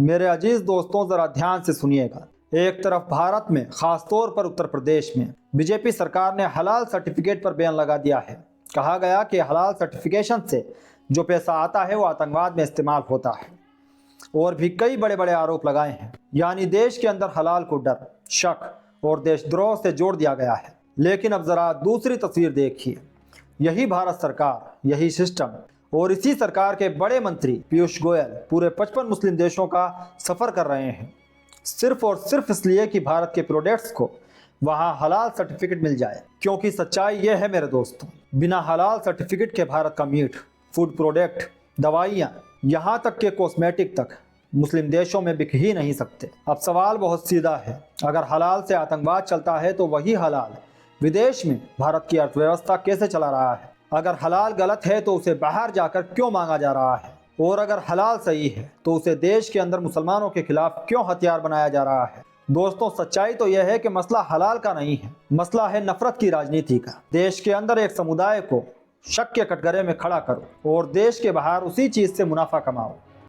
मेरे अजीज दोस्तों, जरा ध्यान से सुनिएगा। एक तरफ भारत में, खासतौर पर उत्तर प्रदेश में, बीजेपी सरकार ने हलाल सर्टिफिकेट पर बैन लगा दिया है। कहा गया कि हलाल सर्टिफिकेशन से जो पैसा आता है वो आतंकवाद में इस्तेमाल होता है। और भी कई बड़े बड़े आरोप लगाए हैं। यानी देश के अंदर हलाल को डर, शक और देशद्रोह से जोड़ दिया गया है। लेकिन अब जरा दूसरी तस्वीर देखिए। यही भारत सरकार, यही सिस्टम और इसी सरकार के बड़े मंत्री पीयूष गोयल पूरे 55 मुस्लिम देशों का सफर कर रहे हैं, सिर्फ और सिर्फ इसलिए कि भारत के प्रोडक्ट्स को वहां हलाल सर्टिफिकेट मिल जाए। क्योंकि सच्चाई यह है मेरे दोस्तों, बिना हलाल सर्टिफिकेट के भारत का मीट, फूड प्रोडक्ट, दवाइयाँ, यहाँ तक के कॉस्मेटिक तक मुस्लिम देशों में बिक ही नहीं सकते। अब सवाल बहुत सीधा है, अगर हलाल से आतंकवाद चलता है तो वही हलाल विदेश में भारत की अर्थव्यवस्था कैसे चला रहा है? अगर हलाल गलत है तो उसे बाहर जाकर क्यों मांगा जा रहा है? और अगर हलाल सही है तो उसे देश के अंदर मुसलमानों के खिलाफ क्यों हथियार बनाया जा रहा है? दोस्तों, सच्चाई तो यह है कि मसला हलाल का नहीं है, मसला है नफरत की राजनीति का। देश के अंदर एक समुदाय को शक के कटघरे में खड़ा करो और देश के बाहर उसी चीज से मुनाफा कमाओ।